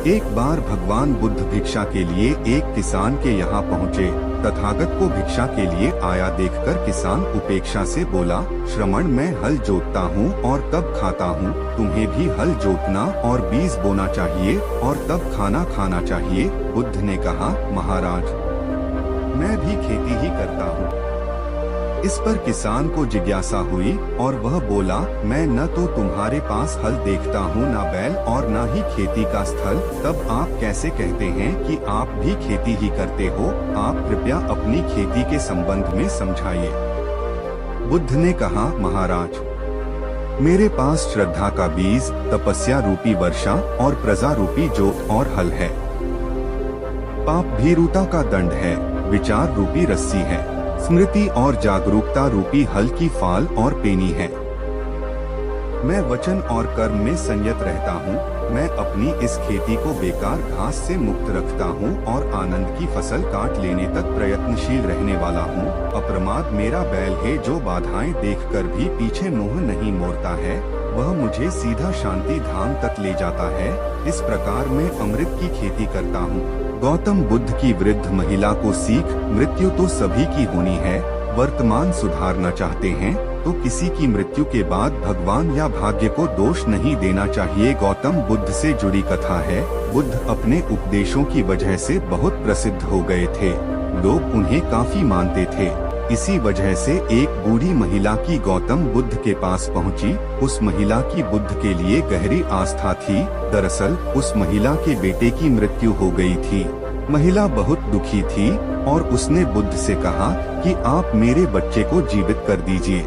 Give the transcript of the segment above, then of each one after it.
एक बार भगवान बुद्ध भिक्षा के लिए एक किसान के यहाँ पहुँचे। तथागत को भिक्षा के लिए आया देखकर किसान उपेक्षा से बोला, श्रमण, मैं हल जोतता हूँ और तब खाता हूँ। तुम्हें भी हल जोतना और बीज बोना चाहिए और तब खाना खाना चाहिए। बुद्ध ने कहा, महाराज, मैं भी खेती ही करता हूँ। इस पर किसान को जिज्ञासा हुई और वह बोला, मैं न तो तुम्हारे पास हल देखता हूँ, न बैल और न ही खेती का स्थल। तब आप कैसे कहते हैं कि आप भी खेती ही करते हो? आप कृपया अपनी खेती के संबंध में समझाइए। बुद्ध ने कहा, महाराज, मेरे पास श्रद्धा का बीज, तपस्या रूपी वर्षा और प्रजा रूपी जोत और हल है। पाप भीरुता का दंड है, विचार रूपी रस्सी है, स्मृति और जागरूकता रूपी हल की फाल और पेनी है। मैं वचन और कर्म में संयत रहता हूँ। मैं अपनी इस खेती को बेकार घास से मुक्त रखता हूँ और आनंद की फसल काट लेने तक प्रयत्नशील रहने वाला हूँ। अप्रमाद मेरा बैल है, जो बाधाएं देखकर भी पीछे मुंह नहीं मोड़ता है। वह मुझे सीधा शांति धाम तक ले जाता है। इस प्रकार मैं अमृत की खेती करता हूँ। गौतम बुद्ध की वृद्ध महिला को सीख, मृत्यु तो सभी की होनी है। वर्तमान सुधारना चाहते हैं तो किसी की मृत्यु के बाद भगवान या भाग्य को दोष नहीं देना चाहिए। गौतम बुद्ध से जुड़ी कथा है। बुद्ध अपने उपदेशों की वजह से बहुत प्रसिद्ध हो गए थे। लोग उन्हें काफी मानते थे। इसी वजह से एक बूढ़ी महिला की गौतम बुद्ध के पास पहुंची। उस महिला की बुद्ध के लिए गहरी आस्था थी। दरअसल उस महिला के बेटे की मृत्यु हो गई थी। महिला बहुत दुखी थी और उसने बुद्ध से कहा कि आप मेरे बच्चे को जीवित कर दीजिए।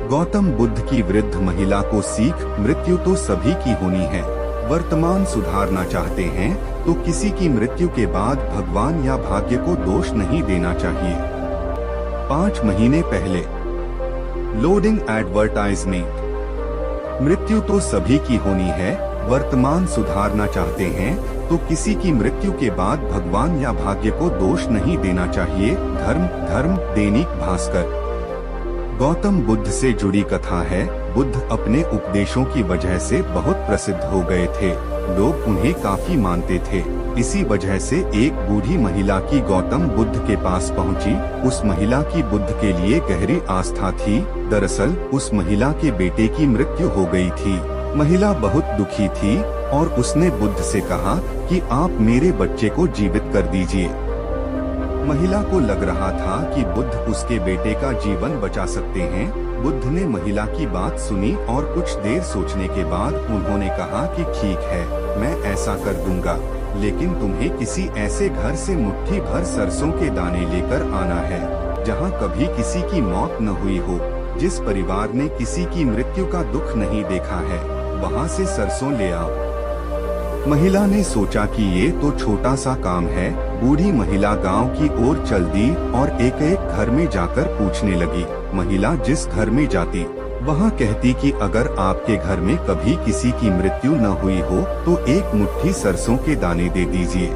गौतम बुद्ध की वृद्ध महिला को सीख, मृत्यु तो सभी की होनी है। वर्तमान सुधारना चाहते हैं तो किसी की मृत्यु के बाद भगवान या भाग्य को दोष नहीं देना चाहिए। 5 महीने पहले लोडिंग एडवर्टाइजमेंट। मृत्यु तो सभी की होनी है। वर्तमान सुधारना चाहते हैं तो किसी की मृत्यु के बाद भगवान या भाग्य को दोष नहीं देना चाहिए। धर्म दैनिक भास्कर। गौतम बुद्ध से जुड़ी कथा है। बुद्ध अपने उपदेशों की वजह से बहुत प्रसिद्ध हो गए थे। लोग उन्हें काफी मानते थे। इसी वजह से एक बूढ़ी महिला की गौतम बुद्ध के पास पहुंची। उस महिला की बुद्ध के लिए गहरी आस्था थी। दरअसल उस महिला के बेटे की मृत्यु हो गई थी। महिला बहुत दुखी थी और उसने बुद्ध से कहा कि आप मेरे बच्चे को जीवित कर दीजिए। महिला को लग रहा था कि बुद्ध उसके बेटे का जीवन बचा सकते हैं। बुद्ध ने महिला की बात सुनी और कुछ देर सोचने के बाद उन्होंने कहा कि ठीक है, मैं ऐसा कर दूंगा, लेकिन तुम्हें किसी ऐसे घर से मुट्ठी भर सरसों के दाने लेकर आना है जहां कभी किसी की मौत न हुई हो, जिस परिवार ने किसी की मृत्यु का दुख नहीं देखा है, वहां से सरसों ले आओ। महिला ने सोचा कि ये तो छोटा सा काम है। बूढ़ी महिला गांव की ओर चल दी और एक एक घर में जाकर पूछने लगी। महिला जिस घर में जाती वहां कहती कि अगर आपके घर में कभी किसी की मृत्यु न हुई हो तो एक मुट्ठी सरसों के दाने दे दीजिए।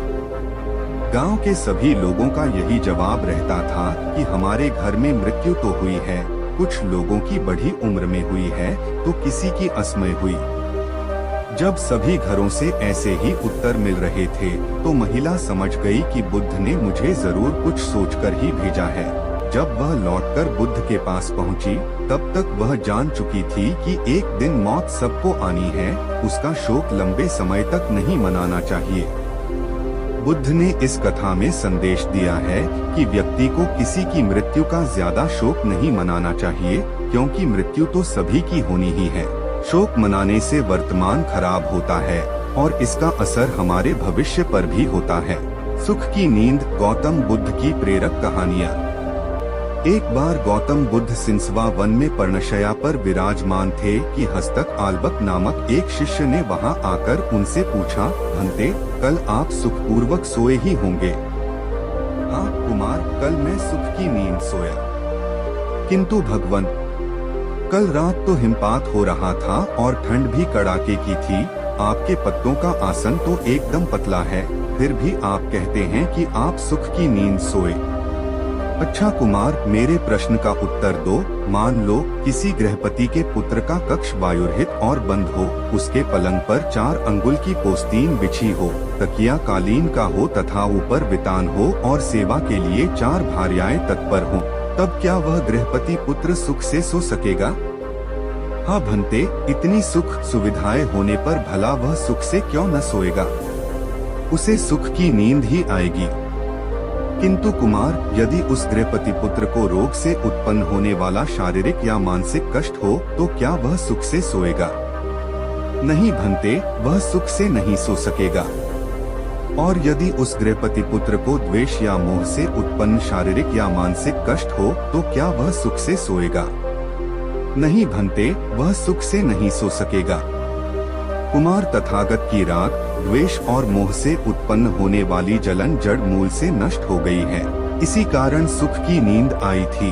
गांव के सभी लोगों का यही जवाब रहता था कि हमारे घर में मृत्यु तो हुई है, कुछ लोगों की बड़ी उम्र में हुई है तो किसी की असमय हुई। जब सभी घरों से ऐसे ही उत्तर मिल रहे थे तो महिला समझ गई कि बुद्ध ने मुझे जरूर कुछ सोचकर ही भेजा है। जब वह लौटकर बुद्ध के पास पहुंची, तब तक वह जान चुकी थी कि एक दिन मौत सबको आनी है। उसका शोक लंबे समय तक नहीं मनाना चाहिए। बुद्ध ने इस कथा में संदेश दिया है कि व्यक्ति को किसी की मृत्यु का ज्यादा शोक नहीं मनाना चाहिए, क्योंकि मृत्यु तो सभी की होनी ही है। शोक मनाने से वर्तमान खराब होता है और इसका असर हमारे भविष्य पर भी होता है। सुख की नींद। गौतम बुद्ध की प्रेरक कहानियाँ। एक बार गौतम बुद्ध सिंसवा वन में पर्णशया पर विराजमान थे कि हस्तक आल्बक नामक एक शिष्य ने वहां आकर उनसे पूछा, भंते, कल आप सुखपूर्वक सोए ही होंगे? हाँ कुमार, कल मैं सुख की नींद सोया। किंतु भगवन, कल रात तो हिमपात हो रहा था और ठंड भी कड़ाके की थी। आपके पत्तों का आसन तो एकदम पतला है, फिर भी आप कहते हैं कि आप सुख की नींद सोए। अच्छा कुमार, मेरे प्रश्न का उत्तर दो। मान लो किसी गृहपति के पुत्र का कक्ष वायुरहित और बंद हो, उसके पलंग पर 4 अंगुल की पोस्तीन बिछी हो, तकिया कालीन का हो तथा ऊपर बितान हो और सेवा के लिए 4 भार्याएं तत्पर हों, तब क्या वह गृहपति पुत्र सुख से सो सकेगा? हाँ भंते, इतनी सुख सुविधाएं होने पर भला वह सुख से क्यों न सोएगा? उसे सुख की नींद ही आएगी। किंतु कुमार, यदि उस गृहपति पुत्र को रोग से उत्पन्न होने वाला शारीरिक या मानसिक कष्ट हो तो क्या वह सुख से सोएगा? नहीं भंते, वह सुख से नहीं सो सकेगा। और यदि उस गृहपति पुत्र को द्वेष या मोह से उत्पन्न शारीरिक या मानसिक कष्ट हो तो क्या वह सुख से सोएगा? नहीं भंते, वह सुख से नहीं सो सकेगा। कुमार, तथागत की राग, द्वेष और मोह से उत्पन्न होने वाली जलन जड़ मूल से नष्ट हो गई है, इसी कारण सुख की नींद आई थी।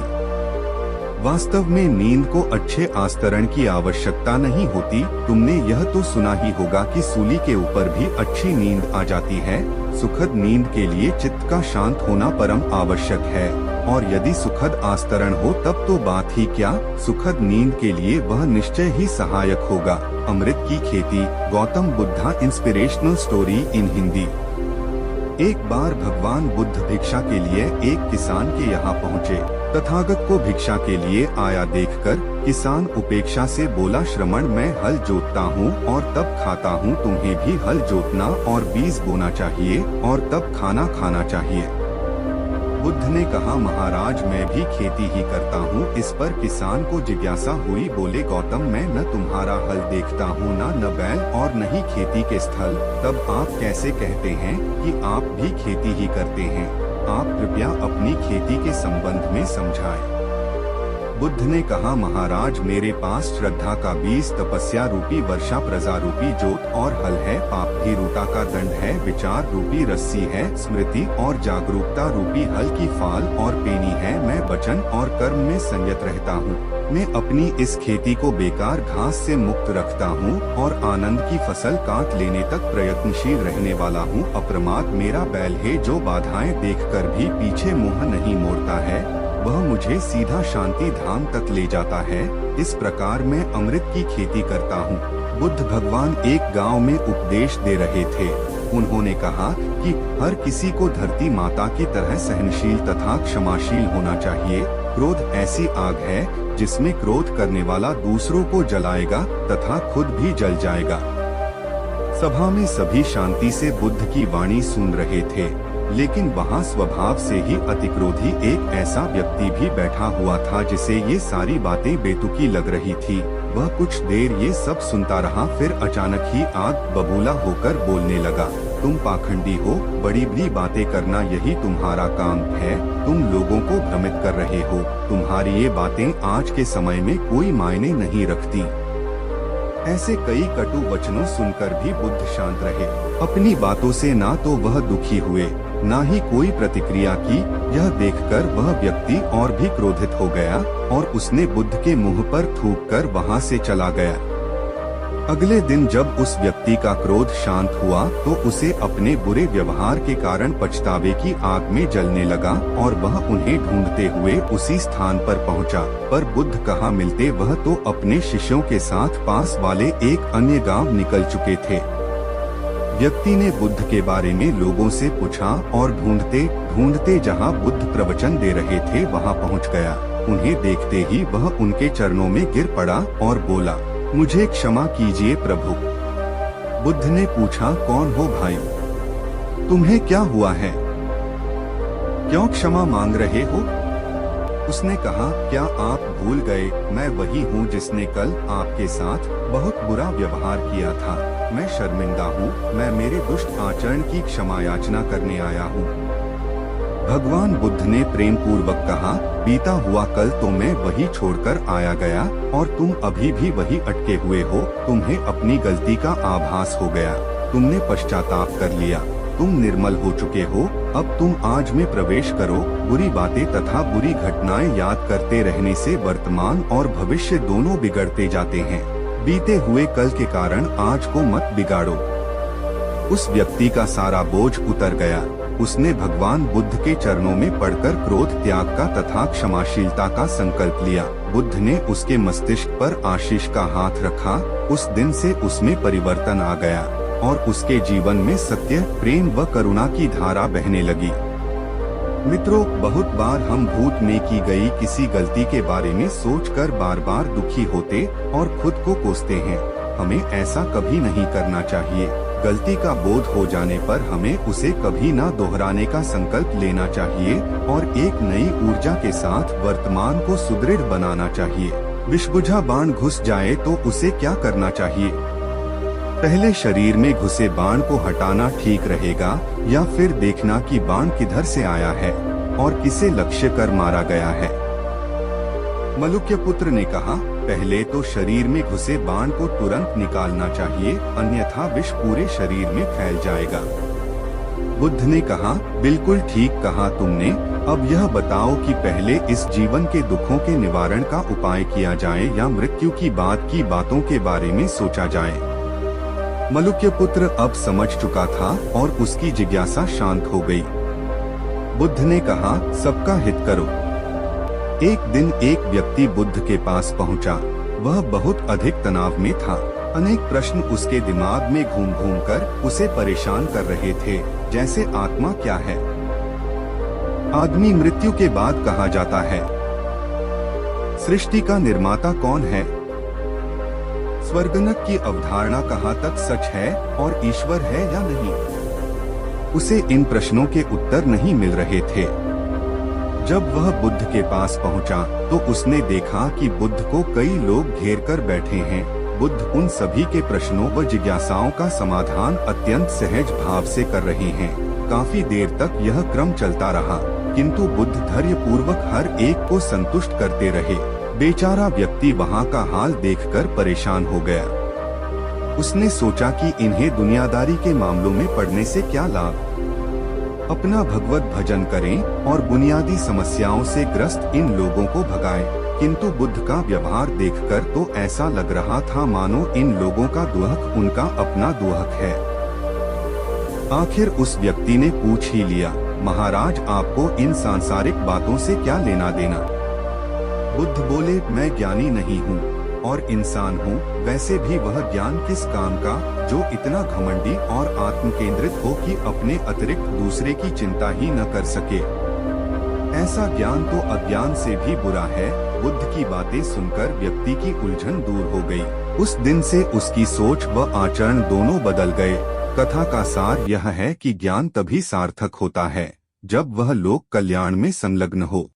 वास्तव में नींद को अच्छे आस्तरण की आवश्यकता नहीं होती। तुमने यह तो सुना ही होगा कि सूली के ऊपर भी अच्छी नींद आ जाती है। सुखद नींद के लिए चित्त का शांत होना परम आवश्यक है, और यदि सुखद आस्तरण हो तब तो बात ही क्या, सुखद नींद के लिए वह निश्चय ही सहायक होगा। अमृत की खेती, Gautam Buddha inspirational story in Hindi. एक बार भगवान बुद्ध भिक्षा के लिए एक किसान के यहाँ पहुँचे। तथागत को भिक्षा के लिए आया देखकर किसान उपेक्षा से बोला, श्रमण, मैं हल जोतता हूँ और तब खाता हूँ, तुम्हें भी हल जोतना और बीज बोना चाहिए और तब खाना खाना चाहिए। बुद्ध ने कहा, महाराज, मैं भी खेती ही करता हूँ। इस पर किसान को जिज्ञासा हुई। बोले, गौतम, मैं न तुम्हारा हल देखता हूँ, न बैल और न ही खेती के स्थल, तब आप कैसे कहते हैं कि आप भी खेती ही करते हैं? आप कृपया अपनी खेती के संबंध में समझाएं। बुद्ध ने कहा, महाराज, मेरे पास श्रद्धा का बीज, तपस्या रूपी वर्षा, प्रजा रूपी जोत और हल है, पाप भीरुता का दंड है, विचार रूपी रस्सी है, स्मृति और जागरूकता रूपी हल की फाल और पेनी है। मैं वचन और कर्म में संयत रहता हूँ। मैं अपनी इस खेती को बेकार घास से मुक्त रखता हूँ और आनंद की फसल काट लेने तक प्रयत्नशील रहने वाला हूँ। अप्रमाद मेरा बैल है, जो बाधाएं देखकर भी पीछे मुँह नहीं मोड़ता है, वह मुझे सीधा शांति धाम तक ले जाता है। इस प्रकार मैं अमृत की खेती करता हूँ। बुद्ध भगवान एक गांव में उपदेश दे रहे थे। उन्होंने कहा कि हर किसी को धरती माता की तरह सहनशील तथा क्षमाशील होना चाहिए। क्रोध ऐसी आग है जिसमें क्रोध करने वाला दूसरों को जलाएगा तथा खुद भी जल जाएगा। सभा में सभी शांति से बुद्ध की वाणी सुन रहे थे, लेकिन वहाँ स्वभाव से ही अतिक्रोधी एक ऐसा व्यक्ति भी बैठा हुआ था जिसे ये सारी बातें बेतुकी लग रही थी। वह कुछ देर ये सब सुनता रहा, फिर अचानक ही आग बबूला होकर बोलने लगा, तुम पाखंडी हो, बड़ी बड़ी बातें करना यही तुम्हारा काम है। तुम लोगों को भ्रमित कर रहे हो। तुम्हारी ये बातें आज के समय में कोई मायने नहीं रखती। ऐसे कई कटु वचनों सुनकर भी बुद्ध शांत रहे। अपनी बातों से ना तो वह दुखी हुए, ना ही कोई प्रतिक्रिया की। यह देखकर वह व्यक्ति और भी क्रोधित हो गया और उसने बुद्ध के मुंह पर थूककर वहां से चला गया। अगले दिन जब उस व्यक्ति का क्रोध शांत हुआ तो उसे अपने बुरे व्यवहार के कारण पछतावे की आग में जलने लगा और वह उन्हें ढूंढते हुए उसी स्थान पर पहुंचा। पर बुद्ध कहाँ मिलते, वह तो अपने शिष्यों के साथ पास वाले एक अन्य गांव निकल चुके थे। व्यक्ति ने बुद्ध के बारे में लोगों से पूछा और ढूंढते ढूंढते जहां बुद्ध प्रवचन दे रहे थे वहां पहुंच गया। उन्हें देखते ही वह उनके चरणों में गिर पड़ा और बोला, मुझे क्षमा कीजिए प्रभु। बुद्ध ने पूछा, कौन हो भाई? तुम्हें क्या हुआ है? क्यों क्षमा मांग रहे हो? उसने कहा, क्या आप भूल गए, मैं वही हूँ जिसने कल आपके साथ बहुत बुरा व्यवहार किया था। मैं शर्मिंदा हूँ, मैं मेरे दुष्ट आचरण की क्षमा याचना करने आया हूँ। भगवान बुद्ध ने प्रेम पूर्वक कहा, बीता हुआ कल तो मैं वही छोड़कर आया गया और तुम अभी भी वही अटके हुए हो। तुम्हें अपनी गलती का आभास हो गया, तुमने पश्चाताप कर लिया, तुम निर्मल हो चुके हो। अब तुम आज में प्रवेश करो। बुरी बातें तथा बुरी घटनाएं याद करते रहने से वर्तमान और भविष्य दोनों बिगड़ते जाते हैं। बीते हुए कल के कारण आज को मत बिगाड़ो। उस व्यक्ति का सारा बोझ उतर गया। उसने भगवान बुद्ध के चरणों में पड़कर क्रोध त्याग का तथा क्षमाशीलता का संकल्प लिया। बुद्ध ने उसके मस्तिष्क पर आशीष का हाथ रखा। उस दिन से उसमें परिवर्तन आ गया और उसके जीवन में सत्य, प्रेम व करुणा की धारा बहने लगी। मित्रों, बहुत बार हम भूत में की गई किसी गलती के बारे में सोचकर बार बार दुखी होते और खुद को कोसते हैं। हमें ऐसा कभी नहीं करना चाहिए। गलती का बोध हो जाने पर हमें उसे कभी ना दोहराने का संकल्प लेना चाहिए और एक नई ऊर्जा के साथ वर्तमान को सुदृढ़ बनाना चाहिए। विषबुझा बाण घुस जाए तो उसे क्या करना चाहिए? पहले शरीर में घुसे बाण को हटाना ठीक रहेगा या फिर देखना कि बाण किधर से आया है और किसे लक्ष्य कर मारा गया है। मलुक्य पुत्र ने कहा, पहले तो शरीर में घुसे बाण को तुरंत निकालना चाहिए, अन्यथा विष पूरे शरीर में फैल जाएगा। बुद्ध ने कहा, बिल्कुल ठीक कहा तुमने। अब यह बताओ कि पहले इस जीवन के दुखों के निवारण का उपाय किया जाए या मृत्यु की बातों के बारे में सोचा जाए। मलुक्य पुत्र अब समझ चुका था और उसकी जिज्ञासा शांत हो गई। बुद्ध ने कहा, सबका हित करो। एक दिन एक व्यक्ति बुद्ध के पास पहुंचा। वह बहुत अधिक तनाव में था। अनेक प्रश्न उसके दिमाग में घूम घूम कर उसे परेशान कर रहे थे, जैसे आत्मा क्या है, आदमी मृत्यु के बाद कहा जाता है, सृष्टि का निर्माता कौन है, स्वर्गनरक की अवधारणा कहाँ तक सच है और ईश्वर है या नहीं। उसे इन प्रश्नों के उत्तर नहीं मिल रहे थे। जब वह बुद्ध के पास पहुंचा तो उसने देखा कि बुद्ध को कई लोग घेर कर बैठे हैं। बुद्ध उन सभी के प्रश्नों व जिज्ञासाओं का समाधान अत्यंत सहज भाव से कर रहे हैं। काफी देर तक यह क्रम चलता रहा, किंतु बुद्ध धैर्यपूर्वक हर एक को संतुष्ट करते रहे। बेचारा व्यक्ति वहाँ का हाल देखकर परेशान हो गया। उसने सोचा कि इन्हें दुनियादारी के मामलों में पड़ने से क्या लाभ, अपना भगवत भजन करें और बुनियादी समस्याओं से ग्रस्त इन लोगों को भगाएं। किंतु बुद्ध का व्यवहार देखकर तो ऐसा लग रहा था मानो इन लोगों का दुहक उनका अपना दुहक है। आखिर उस व्यक्ति ने पूछ ही लिया, महाराज आपको इन सांसारिक बातों से क्या लेना देना? बुद्ध बोले, मैं ज्ञानी नहीं हूँ और इंसान हूँ। वैसे भी वह ज्ञान किस काम का जो इतना घमंडी और आत्म केंद्रित हो कि अपने अतिरिक्त दूसरे की चिंता ही न कर सके। ऐसा ज्ञान तो अज्ञान से भी बुरा है। बुद्ध की बातें सुनकर व्यक्ति की उलझन दूर हो गई। उस दिन से उसकी सोच व आचरण दोनों बदल गए। कथा का सार यह है कि ज्ञान तभी सार्थक होता है जब वह लोक कल्याण में संलग्न हो।